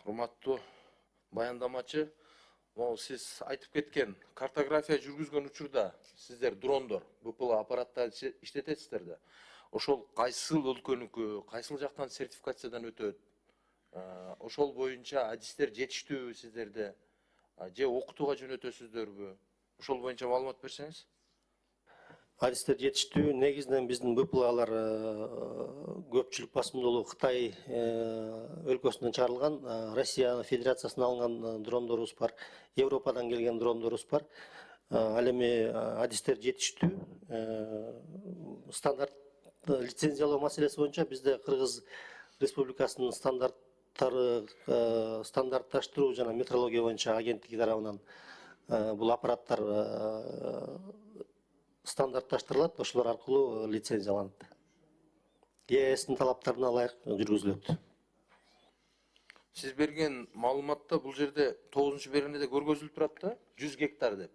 Урматтуу баяндамачы, сиз айтып кеткен картография жүргүзгөн учурда сиздер дрондор, БПЛА аппараттарды иштетесиздер да. Ошол кайсыл өлкөнүкү, кайсыл жактан сертификациядан өтөт? Ошол боюнча адистер жетиштүүбү сиздерде? Же окутууга жөнөтөсүздөрбү? Ошол боюнча маалымат берсеңиз. Адистер жетиштүү. Негизинен биздин БПЛАлар көпчүлүк басымдуулугу Кытай өлкөсүнөн чыгарылган, Россия Федерациясынан алынган дрондорубуз бар, Европадан келген дрондорубуз бар. Ал эми адистер жетиштүү. Стандарт лицензиялоо маселеси боюнча бизде Кыргыз Республикасынын стандартташтыруу жана метрология боюнча агенттиги тарабынан бул аппараттар стандартташтырылат, ошолор аркылуу лицензияланат. ЕСтин талаптарына ылайык жүргүзүлөт. Сиз берген маалыматта бул жерде 9 беренеде көргөзүлүп турат да, 100 гектар деп.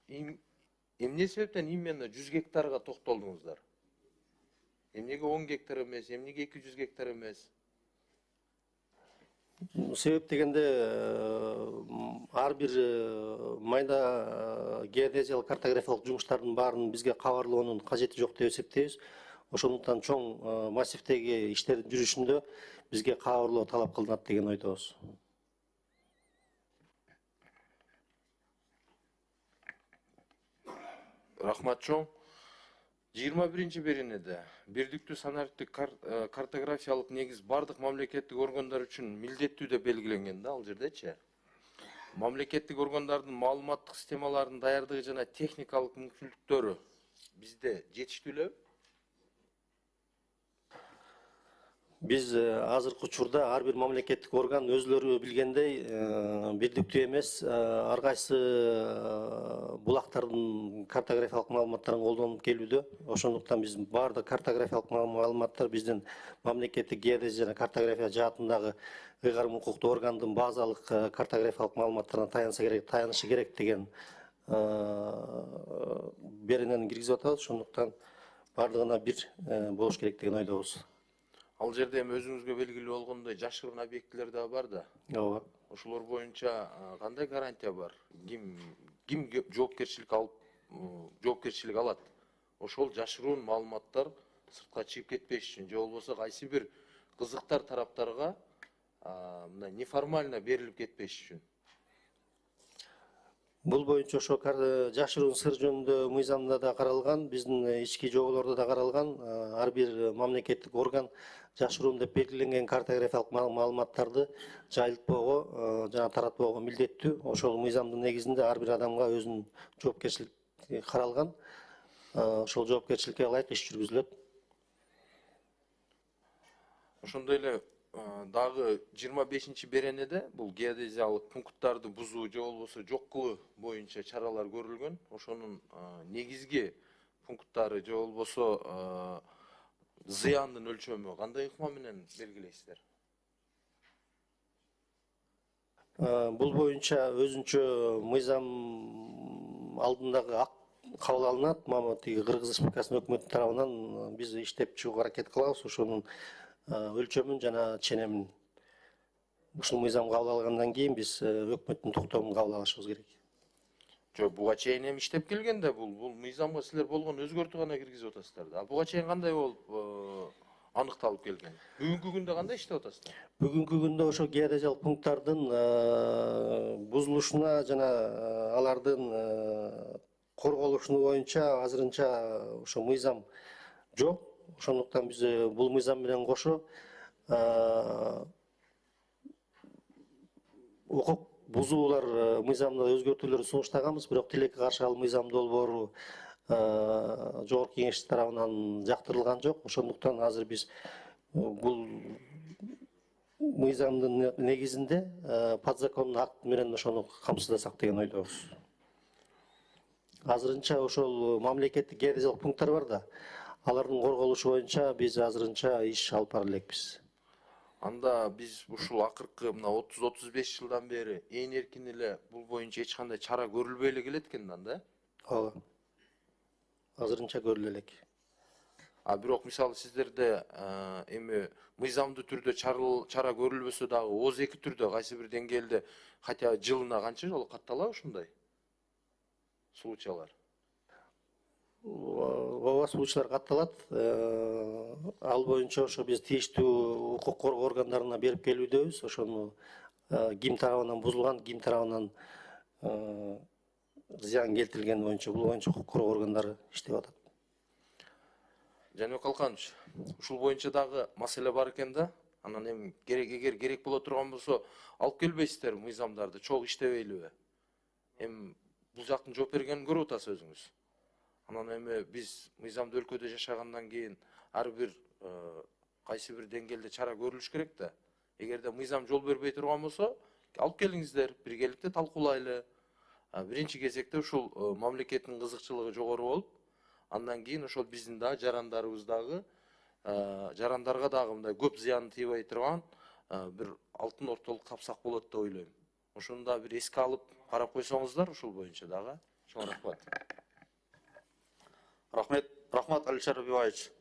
Эмне себептен именно 100 гектарга токтолдуңуздар? Эмнеге 10 гектар эмес, эмнеге 200 гектар эмес? Себеп дегенде ар бир майда геодезиялык картографиялык жумуштардын баарын бизге кабарлоонун кажети жок деп эсептейбиз. Ошондуктан чоң массивдеги иштердин жүрүшүндө бизге кабарлоо талап кылынат деген ойдобуз. Рахмат чоң. 21 беренеде бирдиктүү санариптик картографиялык негиз бардык мамлекеттик органдар үчүн милдеттүү деп белгиленген да, ал жердечи. Мамлекеттик органдардын маалыматтык системаларынын даярдыгы жана техникалык мүмкүнчүлүктөрү бизде жетиштүү элеби? Биз азыркы учурда ар бир мамлекеттик орган өзлөрү билгендей бирдиктүү эмес, ар кайсы булактардын картографиялык маалыматтарын колдонуп келүүдө. Ошондуктан биз баардык картографиялык маалыматтар биздин мамлекеттик геодезия жана картография жаатындагы ыйгарым укуктуу органдын базалык картографиялык маалыматтарына таянышы керек деген беренени киргизип атабыз. Ошондуктан баардыгына бир болуш керек деген ойдобуз. Ал жерде эми өзүңүзгө белгилүү болгондой жашыруун объектилер да бар да. Ооба. Ошолор боюнча кандай гарантия бар? Ким жоопкерчилик алат? Ошол жашыруун маалыматтар сыртка чыгып кетпеш үчүн, же болбосо кайсы бир кызыктар тараптарга мындай неформально берилип кетпеш үчүн. Бул боюнча ошо жашыруун сыр жөнүндө мыйзамда да каралган, биздин ички жоболордо да каралган. Ар бир мамлекеттик орган жашыруун деп белгиленген картографиялык маалыматтарды жайылтпоого жана таратпоого милдеттүү. Ошол мыйзамдын негизинде ар бир адамга өзүнүн жоопкерчилиги каралган. Ошол жоопкерчиликке ылайык иш жүргүзүлөт. Ошондой эле дагы 25 беренеде бул геодезиялык пункттарды бузуу же болбосо жок кылуу боюнча чаралар көрүлгөн. Ошонун негизги пункттары же болбосо зыяндын өлчөмү кандай ыкма менен белгилейсиздер? Бул боюнча өзүнчө мыйзам алдындагы кабыл алынат. Тиги Кыргыз Республикасынын өкмөтү тарабынан биз иштеп чыгууга аракет кылабыз. Ошонун өлчөмүн жана ченемин. Ушул мыйзам кабыл алгандан кийин биз өкмөттүн токтомун кабыл алышыбыз керек. Жок, буга чейин эми иштеп келген да бул мыйзамга силер болгон өзгөртүү гана киргизип атасыздар да. Буга чейин кандай болуп аныкталып келген? Бүгүнкү күндө кандай иштеп атасыздар? Бүгүнкү күндө ошо геодезиялык пункттардын бузулушуна жана алардын корголушуну боюнча азырынча ошо мыйзам жок. Ошондуктан биз бул мыйзам менен кошо укук бузуулар мыйзамына өзгөртүүлөр сунуштаганбыз, бирок тилекке каршы ал мыйзам долбоору жогорку кеңеш тарабынан жактырылган жок. Ошондуктан азыр биз бул мыйзамдын негизинде подзакондуу акт менен ошону камсыздасак деген ойдобуз. Азырынча ошол мамлекеттик геодезиялык пункттар бар да, алардын корголушу боюнча биз азырынча иш алып бара элекпиз. Анда биз ушул акыркы мына 30-35 жылдан бери ээн эркин эле бул боюнча эч кандай чара көрүлбөй эле келет экен да. Ооба. Азырынча көрүлө элек. Бирок мисалы сиздерде эми мыйзамдуу түрдө чара көрүлбөсө дагы ооз эки түрдө кайсы бир деңгээлде хотя жылына канча жолу катталат ушундай случайлар? Ооба, случайлар катталат. Ал боюнча ошо биз тийиштүү укук коргоо органдарына берип келүүдөбүз. Ошону ким тарабынан бузулган, ким тарабынан зыян келтирилген боюнча бул боюнча укук коргоо органдары иштеп атат. Жаныбек Калканович, ушул боюнча дагы маселе бар экен да. Анан эми эгер керек боло турган болсо алып келбейсиздер мыйзамдарды, чогуу иштебейлиби? Эми бул жактын жооп бергенин көрүп атасыз өзүңүз. Анан эми биз мыйзамдуу өлкөдө жашагандан кийин ар бир кайсы бир деңгээлде чара көрүлүш керек да. Эгерде мыйзам жол бербей турган болсо, алып келиңиздер, биргеликте талкуулайлы. Биринчи кезекте ушул мамлекеттин кызыкчылыгы жогору болуп, андан кийин ошол биздин дагы жарандарга дагы мындай көп зыян тийбей турган бир алтын ортолук тапсак болот деп ойлойм. Ошону да бир эске алып карап койсоңуздар ушул боюнча дагы. Чоң рахмат. Рахмат, Алишер Убиваевич.